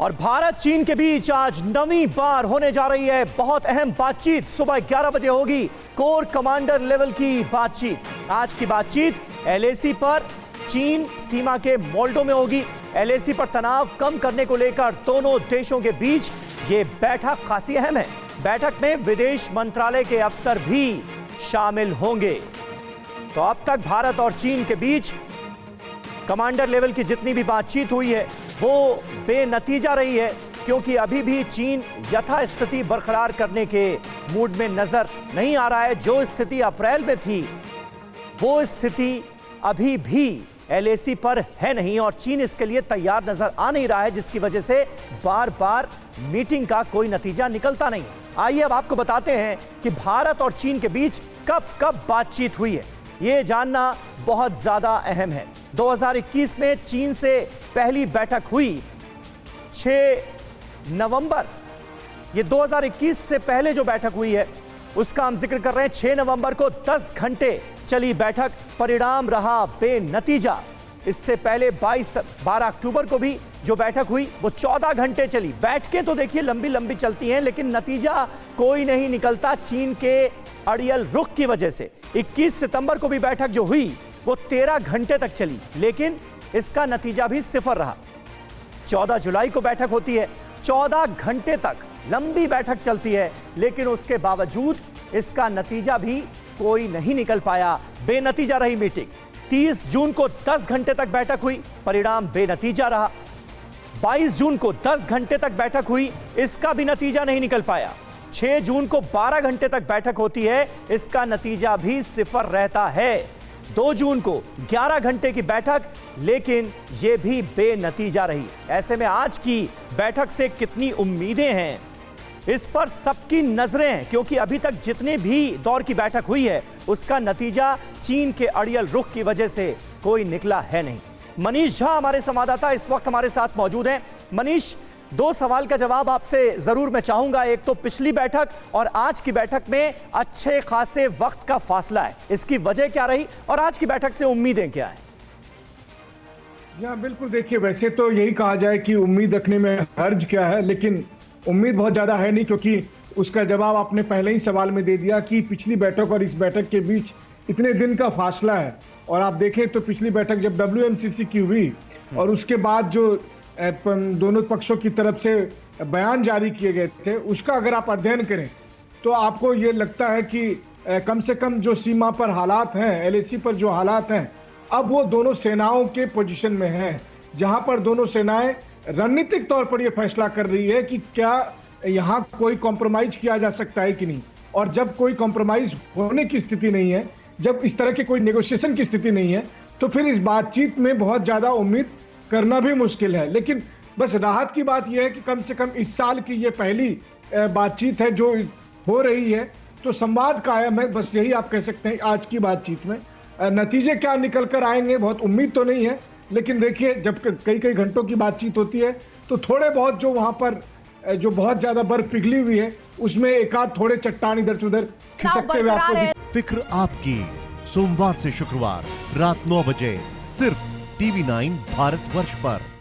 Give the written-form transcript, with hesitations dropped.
और भारत चीन के बीच आज नवीं बार होने जा रही है बहुत अहम बातचीत। सुबह 11 बजे होगी कोर कमांडर लेवल की बातचीत। आज की बातचीत एलएसी पर चीन सीमा के मोल्डो में होगी। एलएसी पर तनाव कम करने को लेकर दोनों देशों के बीच ये बैठक खासी अहम है। बैठक में विदेश मंत्रालय के अफसर भी शामिल होंगे। तो अब तक भारत और चीन के बीच कमांडर लेवल की जितनी भी बातचीत हुई है वो बेनतीजा रही है, क्योंकि अभी भी चीन यथास्थिति बरकरार करने के मूड में नजर नहीं आ रहा है। जो स्थिति अप्रैल में थी वो स्थिति अभी भी एलएसी पर है नहीं और चीन इसके लिए तैयार नजर आ नहीं रहा है, जिसकी वजह से बार बार मीटिंग का कोई नतीजा निकलता नहीं। आइए अब आपको बताते हैं कि भारत और चीन के बीच कब कब बातचीत हुई है। ये जानना बहुत ज्यादा अहम है। 2021 में चीन से पहली बैठक हुई 6 नवंबर। ये 2021 से पहले जो बैठक हुई है उसका हम जिक्र कर रहे हैं। 6 नवंबर को 10 घंटे चली बैठक, परिणाम रहा बेनतीजा। इससे पहले 12 अक्टूबर को भी जो बैठक हुई वो 14 घंटे चली। बैठकें तो देखिए लंबी लंबी चलती हैं, लेकिन नतीजा कोई नहीं निकलता चीन के अड़ियल रुख की वजह से। 21 सितंबर को भी बैठक जो हुई वो 13 घंटे तक चली, लेकिन इसका नतीजा भी सिफर रहा। 14 जुलाई को बैठक होती है, 14 घंटे तक लंबी बैठक चलती है, लेकिन उसके बावजूद इसका नतीजा भी कोई नहीं निकल पाया। बेनतीजा रही मीटिंग। 30 जून को 10 घंटे तक बैठक हुई, परिणाम बेनतीजा रहा। 22 जून को 10 घंटे तक बैठक हुई, इसका भी नतीजा नहीं निकल पाया। 6 जून को 12 घंटे तक बैठक होती है, इसका नतीजा भी सिफर रहता है। 2 जून को 11 घंटे की बैठक, लेकिन यह भी बेनतीजा रही। ऐसे में आज की बैठक से कितनी उम्मीदें हैं इस पर सबकी नजरें हैं, क्योंकि अभी तक जितने भी दौर की बैठक हुई है उसका नतीजा चीन के अड़ियल रुख की वजह से कोई निकला है नहीं। मनीष झा हमारे संवाददाता इस वक्त हमारे साथ मौजूद हैं। मनीष, 2 सवाल का जवाब आपसे जरूर मैं चाहूंगा। एक तो पिछली बैठक और आज की बैठक में अच्छे खासे वक्त का फासला है, इसकी वजह क्या रही और आज की बैठक से उम्मीदें क्या है? हाँ बिल्कुल, देखिए वैसे तो यही कहा जाए कि उम्मीद रखने में हर्ज क्या है, लेकिन उम्मीद बहुत ज़्यादा है नहीं, क्योंकि उसका जवाब आपने पहले ही सवाल में दे दिया कि पिछली बैठक और इस बैठक के बीच इतने दिन का फासला है। और आप देखें तो पिछली बैठक जब WMCC की हुई और उसके बाद जो दोनों पक्षों की तरफ से बयान जारी किए गए थे उसका अगर आप अध्ययन करें तो आपको ये लगता है कि कम से कम जो सीमा पर हालात हैं, एलएसी पर जो हालात हैं, अब वो दोनों सेनाओं के पोजीशन में हैं, जहां पर दोनों सेनाएं रणनीतिक तौर पर ये फैसला कर रही है कि क्या यहाँ कोई कॉम्प्रोमाइज किया जा सकता है कि नहीं। और जब कोई कॉम्प्रोमाइज होने की स्थिति नहीं है, जब इस तरह की कोई नेगोशिएशन की स्थिति नहीं है, तो फिर इस बातचीत में बहुत ज़्यादा उम्मीद करना भी मुश्किल है। लेकिन बस राहत की बात यह है कि कम से कम इस साल की ये पहली बातचीत है जो हो रही है, तो संवाद कायम है। बस यही आप कह सकते हैं आज की बातचीत में। नतीजे क्या निकल कर आएंगे बहुत उम्मीद तो नहीं है, लेकिन देखिए जब कई कई घंटों की बातचीत होती है तो थोड़े बहुत जो वहाँ पर जो बहुत ज़्यादा बर्फ पिघली हुई है उसमें एक आध थोड़े चट्टान इधर से उधर खिसकते हुए आपको। फिक्र आपकी, सोमवार से शुक्रवार रात 9 बजे सिर्फ TV9 भारतवर्ष पर।